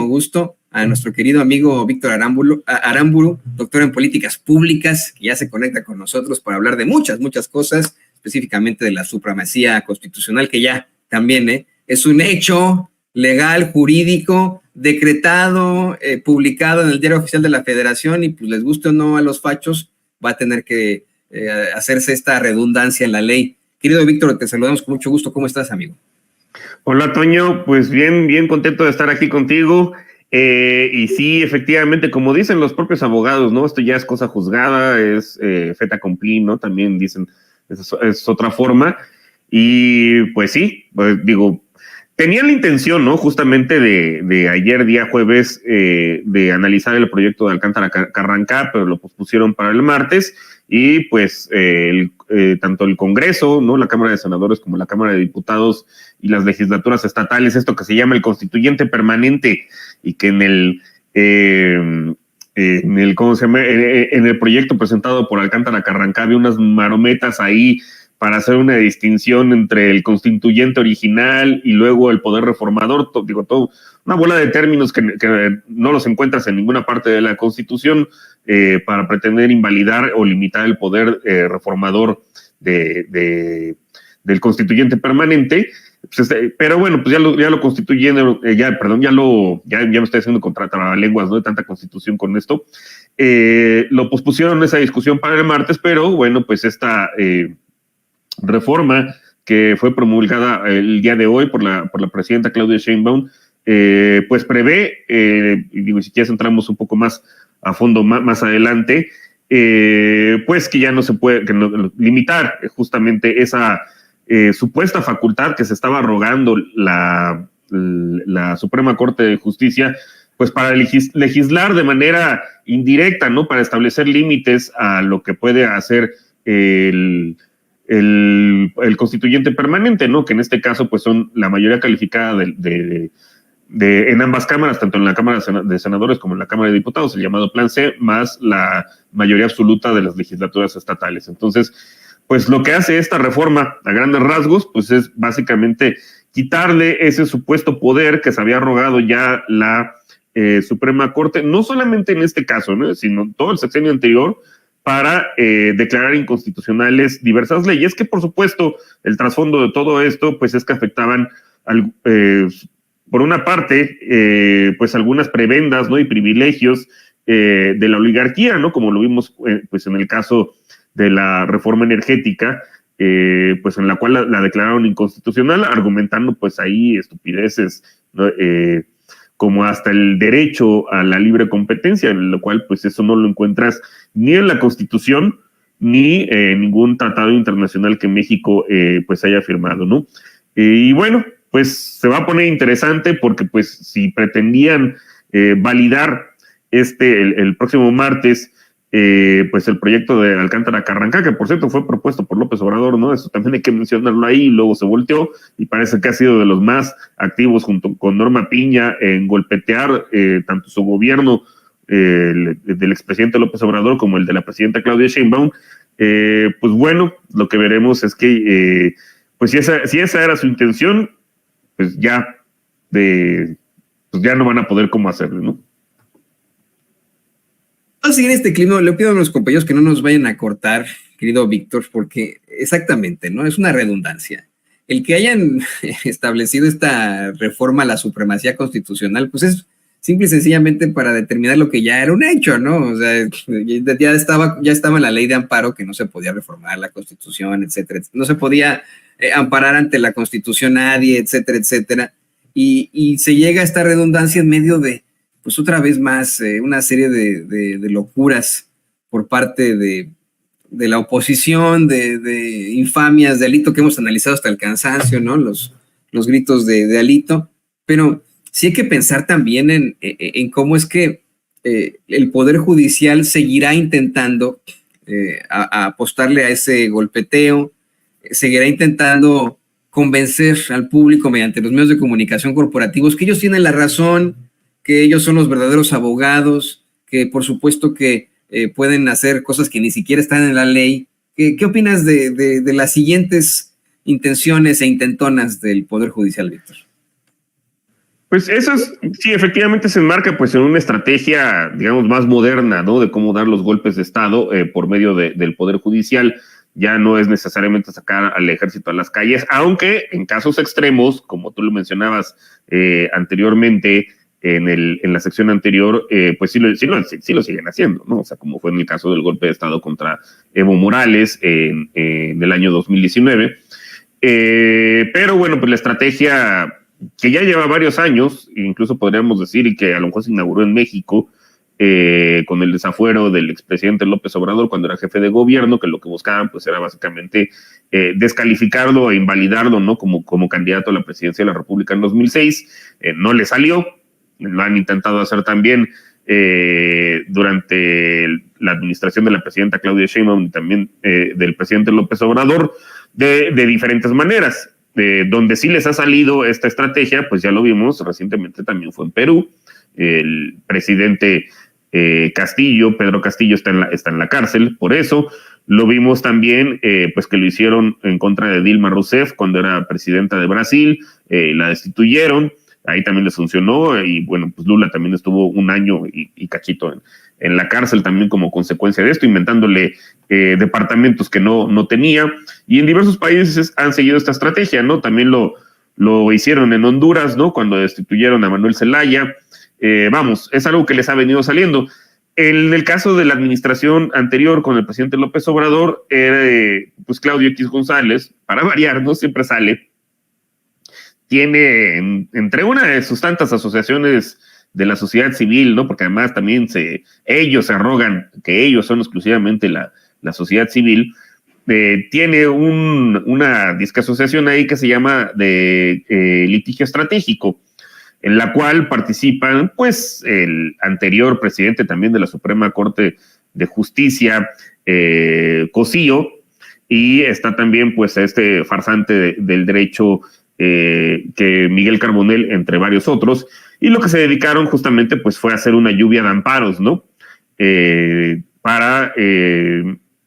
gusto a nuestro querido amigo Víctor Aramburu, doctor en políticas públicas, que ya se conecta con nosotros para hablar de muchas cosas, específicamente de la supremacía constitucional, que ya también es un hecho legal, jurídico, decretado, publicado en el Diario Oficial de la Federación, y pues les guste o no a los fachos, va a tener que hacerse esta redundancia en la ley. Querido Víctor, te saludamos con mucho gusto. ¿Cómo estás, amigo? Hola, Toño, pues bien contento de estar aquí contigo. Y sí, efectivamente, como dicen los propios abogados, ¿no? Esto ya es cosa juzgada, es fait accompli, ¿no? También dicen, es otra forma. Y pues sí, pues digo, tenían la intención, ¿no? Justamente de ayer, día jueves, de analizar el proyecto de Alcántara Carrancá, pero lo pospusieron para el martes. Y pues tanto el Congreso, ¿no? La Cámara de Senadores como la Cámara de Diputados y las legislaturas estatales, esto que se llama el constituyente permanente, y que en ¿cómo se llama? En el proyecto presentado por Alcántara Carrancá había unas marometas ahí para hacer una distinción entre el constituyente original y luego el poder reformador, todo una bola de términos que no los encuentras en ninguna parte de la Constitución, para pretender invalidar o limitar el poder reformador del constituyente permanente. Pues, pero bueno, pues ya lo constituyen, ya me estoy haciendo contra trabalenguas, ¿no? De tanta constitución con esto. Lo pospusieron esa discusión para el martes, pero bueno, pues esta reforma que fue promulgada el día de hoy por la presidenta Claudia Sheinbaum, pues prevé, digo, si quieres entramos un poco más a fondo más adelante, pues que ya no se puede limitar justamente esa supuesta facultad que se estaba arrogando la Suprema Corte de Justicia, pues para legislar de manera indirecta, ¿no? Para establecer límites a lo que puede hacer el constituyente permanente, ¿no? Que en este caso pues son la mayoría calificada en ambas cámaras, tanto en la Cámara de Senadores como en la Cámara de Diputados, el llamado Plan C, más la mayoría absoluta de las legislaturas estatales. Entonces, pues lo que hace esta reforma a grandes rasgos, pues es básicamente quitarle ese supuesto poder que se había arrogado ya la Suprema Corte, no solamente en este caso, ¿no? Sino todo el sexenio anterior, para declarar inconstitucionales diversas leyes, que por supuesto el trasfondo de todo esto pues es que afectaban por una parte pues algunas prebendas, ¿no? Y privilegios de la oligarquía, ¿no? Como lo vimos pues en el caso de la reforma energética, pues en la cual la declararon inconstitucional, argumentando pues ahí estupideces, ¿no? Como hasta el derecho a la libre competencia, en lo cual pues eso no lo encuentras ni en la Constitución ni en ningún tratado internacional que México pues haya firmado, ¿no? Y bueno, pues se va a poner interesante porque pues si pretendían validar el próximo martes pues el proyecto de Alcántara Carrancá, que por cierto fue propuesto por López Obrador, ¿no? Eso también hay que mencionarlo ahí, y luego se volteó, y parece que ha sido de los más activos junto con Norma Piña en golpetear tanto su gobierno del expresidente López Obrador como el de la presidenta Claudia Sheinbaum. Pues bueno, lo que veremos es que pues si esa era su intención, pues ya no van a poder cómo hacerlo, ¿no? Vamos a seguir este clima. Le pido a los compañeros que no nos vayan a cortar, querido Víctor, porque exactamente, ¿no? Es una redundancia. El que hayan establecido esta reforma a la supremacía constitucional, pues es simple y sencillamente para determinar lo que ya era un hecho, ¿no? O sea, ya estaba en la ley de amparo que no se podía reformar la Constitución, etcétera. No se podía amparar ante la Constitución nadie, etcétera, etcétera. Y se llega a esta redundancia en medio de, pues otra vez más, una serie de locuras por parte de la oposición, de infamias de Alito que hemos analizado hasta el cansancio, ¿no? Los gritos de Alito, pero sí hay que pensar también en cómo es que el Poder Judicial seguirá intentando apostarle a ese golpeteo, seguirá intentando convencer al público mediante los medios de comunicación corporativos que ellos tienen la razón, que ellos son los verdaderos abogados, que por supuesto que pueden hacer cosas que ni siquiera están en la ley. ¿Qué opinas de las siguientes intenciones e intentonas del Poder Judicial, Víctor? Pues eso es, sí, efectivamente se enmarca pues en una estrategia, digamos, más moderna, ¿no? De cómo dar los golpes de Estado por medio del Poder Judicial. Ya no es necesariamente sacar al ejército a las calles, aunque en casos extremos, como tú lo mencionabas anteriormente, en la sección anterior, pues sí lo siguen haciendo, ¿no? O sea, como fue en el caso del golpe de Estado contra Evo Morales en el año 2019. Pero bueno, pues la estrategia que ya lleva varios años, incluso podríamos decir, y que a lo mejor se inauguró en México, con el desafuero del expresidente López Obrador cuando era jefe de gobierno, que lo que buscaban pues era básicamente descalificarlo e invalidarlo, ¿no? Como candidato a la presidencia de la República en 2006. No le salió, lo han intentado hacer también durante la administración de la presidenta Claudia Sheinbaum y también del presidente López Obrador de diferentes maneras. Donde sí les ha salido esta estrategia, pues ya lo vimos recientemente también fue en Perú. El presidente Castillo, Pedro Castillo, está en la cárcel por eso. Lo vimos también, pues que lo hicieron en contra de Dilma Rousseff cuando era presidenta de Brasil, la destituyeron, ahí también les funcionó, y bueno, pues Lula también estuvo un año y cachito en la cárcel también como consecuencia de esto, inventándole departamentos que no tenía, y en diversos países han seguido esta estrategia, ¿no? También lo hicieron en Honduras, ¿no? Cuando destituyeron a Manuel Zelaya. Vamos, es algo que les ha venido saliendo. En el caso de la administración anterior con el presidente López Obrador, pues Claudio X González, para variar, ¿no? Siempre sale, tiene entre una de sus tantas asociaciones de la sociedad civil, ¿no? Porque además también ellos se arrogan que ellos son exclusivamente la sociedad civil. Tiene una discasociación ahí que se llama de litigio estratégico, en la cual participan, pues, el anterior presidente también de la Suprema Corte de Justicia, Cosío, y está también, pues, este farsante del derecho, que Miguel Carbonell, entre varios otros, y lo que se dedicaron justamente, pues, fue a hacer una lluvia de amparos, ¿no? Para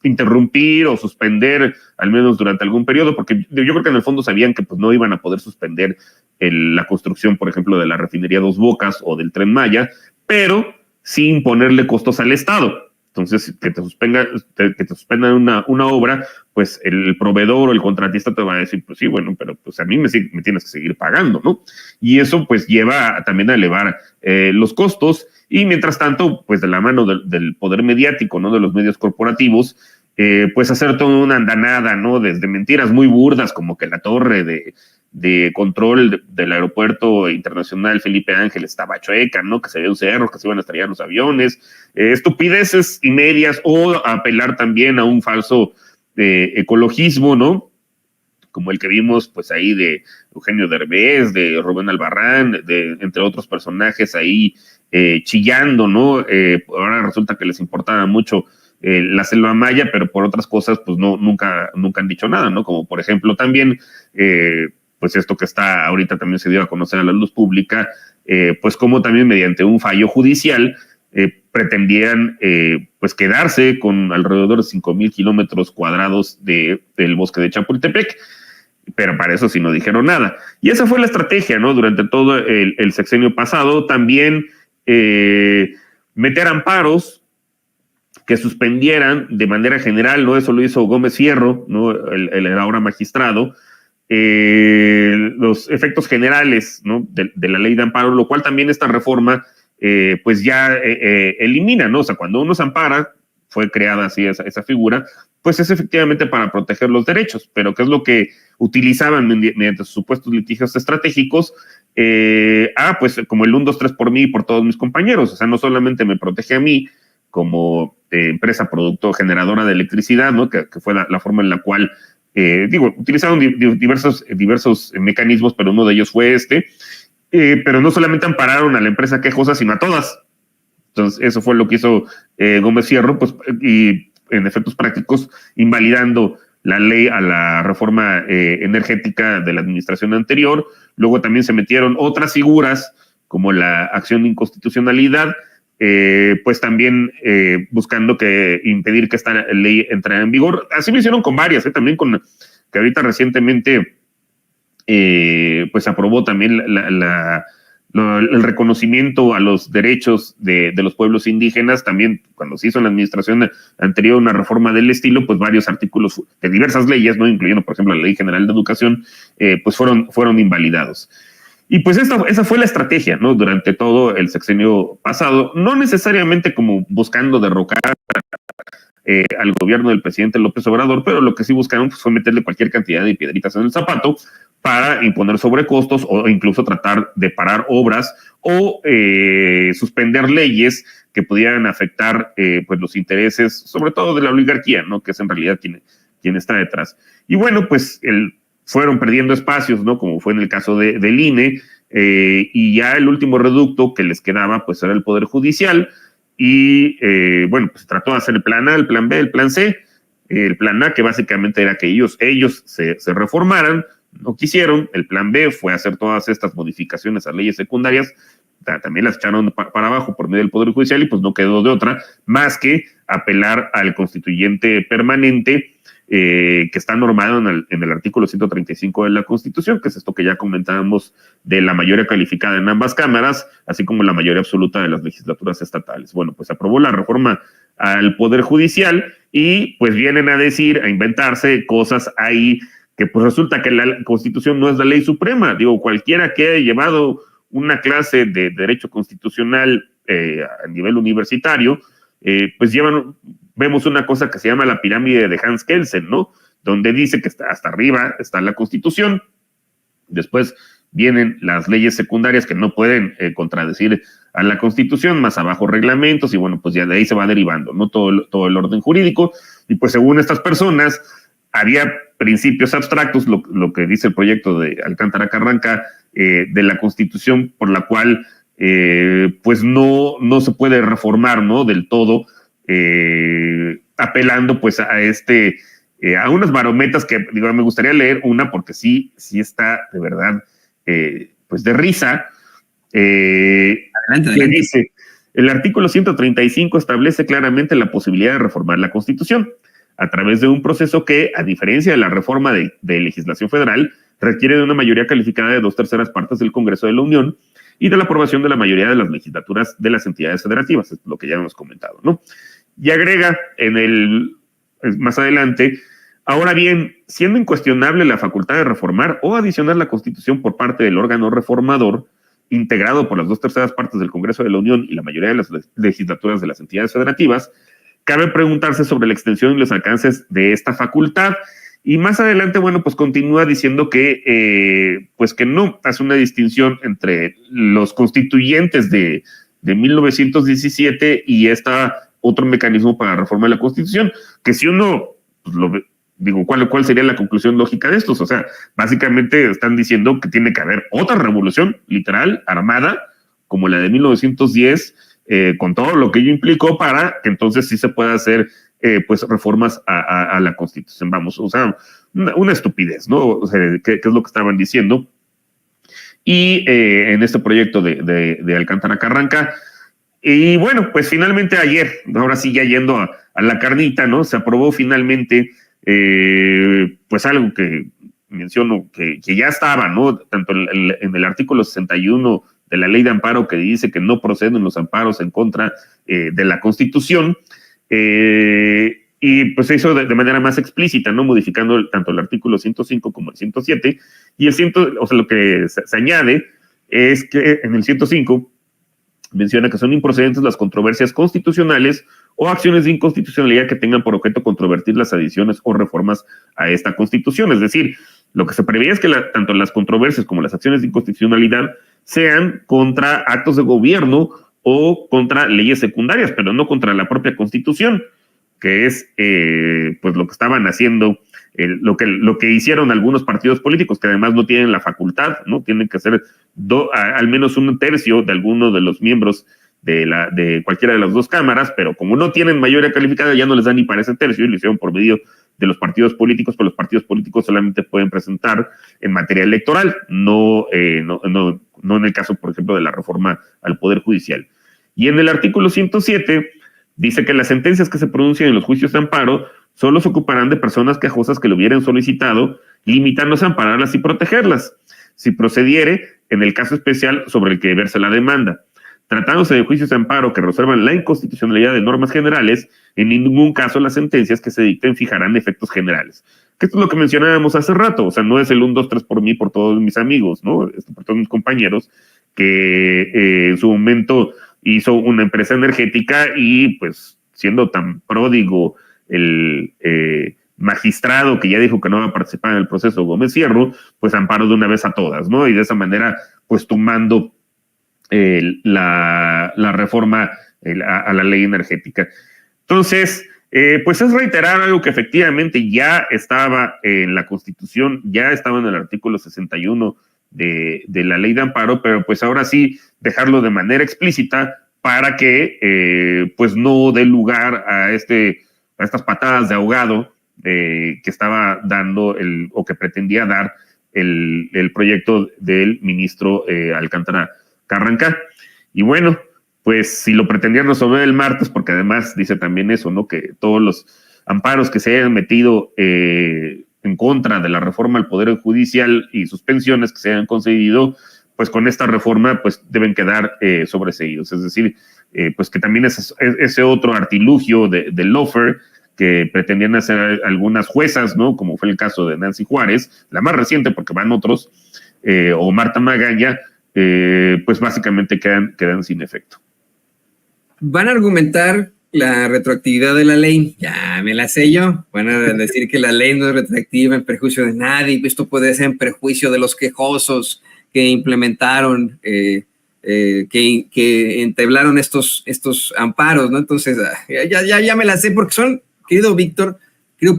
interrumpir o suspender, al menos durante algún periodo, porque yo creo que en el fondo sabían que pues no iban a poder suspender la construcción, por ejemplo, de la refinería Dos Bocas o del Tren Maya, pero sin ponerle costos al Estado. Entonces, que te suspendan una obra, pues el proveedor o el contratista te va a decir, pues sí, bueno, pero pues a mí me tienes que seguir pagando, ¿no? Y eso pues lleva también a elevar los costos, y mientras tanto, pues de la mano del poder mediático, ¿no? De los medios corporativos, pues hacer toda una andanada, ¿no? Desde mentiras muy burdas, como que la torre de control del aeropuerto internacional Felipe Ángeles estaba chueca, ¿no? Que se había un cerro, que se iban a estrellar los aviones, estupideces y medias, o apelar también a un falso ecologismo, ¿no? Como el que vimos, pues ahí de Eugenio Derbez, de Rubén Albarrán, entre otros personajes ahí chillando, ¿no? Ahora resulta que les importaba mucho la selva maya, pero por otras cosas, pues nunca han dicho nada, ¿no? Como por ejemplo también, pues esto que está ahorita también se dio a conocer a la luz pública, pues como también mediante un fallo judicial pretendían pues quedarse con alrededor de 5,000 kilómetros cuadrados del bosque de Chapultepec, pero para eso sí no dijeron nada. Y esa fue la estrategia, ¿no? Durante todo el sexenio pasado, también meter amparos que suspendieran de manera general, ¿no? Eso lo hizo Gómez Fierro, ¿no? El ahora magistrado, los efectos generales, ¿no? de la ley de amparo, lo cual también esta reforma pues ya elimina, ¿no? O sea, cuando uno se ampara, fue creada así esa figura, pues es efectivamente para proteger los derechos, pero ¿qué es lo que utilizaban mediante sus supuestos litigios estratégicos? Pues como el 1, 2, 3 por mí y por todos mis compañeros, o sea, no solamente me protege a mí como empresa generadora de electricidad, ¿no? Que fue la forma en la cual, utilizaron diversos mecanismos, pero uno de ellos fue pero no solamente ampararon a la empresa quejosa, sino a todas. Entonces, eso fue lo que hizo Gómez Fierro, pues, y en efectos prácticos, invalidando la ley a la reforma energética de la administración anterior. Luego también se metieron otras figuras, como la acción de inconstitucionalidad, pues también buscando impedir que esta ley entrara en vigor. Así lo hicieron con varias, también con que ahorita recientemente pues aprobó también el reconocimiento a los derechos de los pueblos indígenas. También cuando se hizo en la administración anterior una reforma del estilo, pues varios artículos de diversas leyes, ¿no? Incluyendo, por ejemplo, la Ley General de Educación, pues fueron invalidados. Y pues esa fue la estrategia, ¿no? Durante todo el sexenio pasado, no necesariamente como buscando derrocar al gobierno del presidente López Obrador, pero lo que sí buscaron pues, fue meterle cualquier cantidad de piedritas en el zapato para imponer sobrecostos o incluso tratar de parar obras o suspender leyes que pudieran afectar pues los intereses, sobre todo de la oligarquía, ¿no? Que es en realidad quien está detrás. Y bueno, pues fueron perdiendo espacios, ¿no? Como fue en el caso del INE, y ya el último reducto que les quedaba pues era el Poder Judicial. Y bueno, pues trató de hacer el plan A, el plan B, el plan C. El plan A, que básicamente era que ellos se reformaran, no quisieron. El plan B fue hacer todas estas modificaciones a leyes secundarias, también las echaron para abajo por medio del Poder Judicial y pues no quedó de otra más que apelar al constituyente permanente que está normado en el artículo 135 de la Constitución, que es esto que ya comentábamos de la mayoría calificada en ambas cámaras, así como la mayoría absoluta de las legislaturas estatales. Bueno, pues aprobó la reforma al Poder Judicial y pues vienen a decir, a inventarse cosas ahí que pues resulta que la Constitución no es la ley suprema. Digo, cualquiera que haya llevado una clase de derecho constitucional a nivel universitario, pues vemos una cosa que se llama la pirámide de Hans Kelsen, ¿no? Donde dice que hasta arriba está la Constitución, después vienen las leyes secundarias que no pueden contradecir a la Constitución, más abajo reglamentos, y bueno, pues ya de ahí se va derivando, ¿no? Todo el orden jurídico, y pues según estas personas, había principios abstractos, lo que dice el proyecto de Alcántara Carranca, de la Constitución, por la cual pues no se puede reformar, ¿no? Del todo, apelando pues a unas barometas que digo, me gustaría leer una porque sí está de verdad pues de risa. Adelante. Dice, el artículo 135 establece claramente la posibilidad de reformar la Constitución a través de un proceso que, a diferencia de la reforma de legislación federal, requiere de una mayoría calificada de 2/3 partes del Congreso de la Unión y de la aprobación de la mayoría de las legislaturas de las entidades federativas, es lo que ya hemos comentado, ¿no? Y agrega más adelante, ahora bien, siendo incuestionable la facultad de reformar o adicionar la Constitución por parte del órgano reformador, integrado por las 2/3 partes del Congreso de la Unión y la mayoría de las legislaturas de las entidades federativas, cabe preguntarse sobre la extensión y los alcances de esta facultad. Y más adelante, bueno, pues continúa diciendo que, pues que no hace una distinción entre los constituyentes de 1917 y otro mecanismo para reformar la Constitución, que si uno, pues ¿cuál sería la conclusión lógica de estos? O sea, básicamente están diciendo que tiene que haber otra revolución, literal, armada, como la de 1910, con todo lo que ello implicó para que entonces sí se pueda hacer pues reformas a la Constitución. Vamos, o sea, una estupidez, ¿no? O sea, ¿qué es lo que estaban diciendo? Y en este proyecto de Alcántara Carranca, y bueno, pues finalmente ayer, ahora sí ya yendo a la carnita, ¿no? Se aprobó finalmente pues algo que menciono que ya estaba, ¿no? Tanto en el artículo 61 de la Ley de Amparo, que dice que no proceden los amparos en contra de la Constitución, y pues se hizo de manera más explícita, ¿no? Modificando tanto el artículo 105 como el 107, y o sea, lo que se añade es que en el 105 menciona que son improcedentes las controversias constitucionales o acciones de inconstitucionalidad que tengan por objeto controvertir las adiciones o reformas a esta Constitución. Es decir, lo que se preveía es que tanto las controversias como las acciones de inconstitucionalidad sean contra actos de gobierno o contra leyes secundarias, pero no contra la propia Constitución, que es pues lo que estaban haciendo, lo que hicieron algunos partidos políticos, que además no tienen la facultad, ¿no? Tienen que ser al menos 1/3 de alguno de los miembros de cualquiera de las dos cámaras, pero como no tienen mayoría calificada, ya no les dan ni para ese tercio, y lo hicieron por medio de los partidos políticos, pero los partidos políticos solamente pueden presentar en materia electoral, no en el caso, por ejemplo, de la reforma al Poder Judicial. Y en el artículo 107 dice que las sentencias que se pronuncian en los juicios de amparo solo se ocuparán de personas quejosas que lo hubieran solicitado, limitándose a ampararlas y protegerlas. si procediere en el caso especial sobre el que verse la demanda. Tratándose de juicios de amparo que resuelvan la inconstitucionalidad de normas generales, en ningún caso las sentencias que se dicten fijarán efectos generales. Que esto es lo que mencionábamos hace rato, o sea, no es el 1, 2, 3 por mí, por todos mis amigos, ¿no? Por todos mis compañeros, que en su momento hizo una empresa energética y pues siendo tan pródigo el magistrado que ya dijo que no va a participar en el proceso Gómez Fierro, pues amparó de una vez a todas, ¿no? Y de esa manera, pues tumbando la reforma a la ley energética. Entonces, pues es reiterar algo que efectivamente ya estaba en la Constitución, ya estaba en el artículo 61 de la ley de amparo, pero pues ahora sí dejarlo de manera explícita para que pues no dé lugar a estas patadas de ahogado que estaba dando o que pretendía dar el proyecto del ministro Alcántara Carranca. Y bueno, pues si lo pretendían resolver el martes, porque además dice también eso, ¿no? Que todos los amparos que se hayan metido en contra de la reforma al Poder Judicial y suspensiones que se hayan concedido, pues con esta reforma pues deben quedar sobreseídos. Es decir, pues que también es ese otro artilugio del lawfare que pretendían hacer algunas juezas, ¿no? Como fue el caso de Nancy Juárez, la más reciente porque van otros, o Marta Magaña, pues básicamente quedan sin efecto. Van a argumentar la retroactividad de la ley, ya me la sé yo, van a decir que la ley no es retroactiva en perjuicio de nadie, esto puede ser en perjuicio de los quejosos que implementaron, que entablaron estos amparos, ¿no? Entonces, ya me la sé porque son, querido Víctor,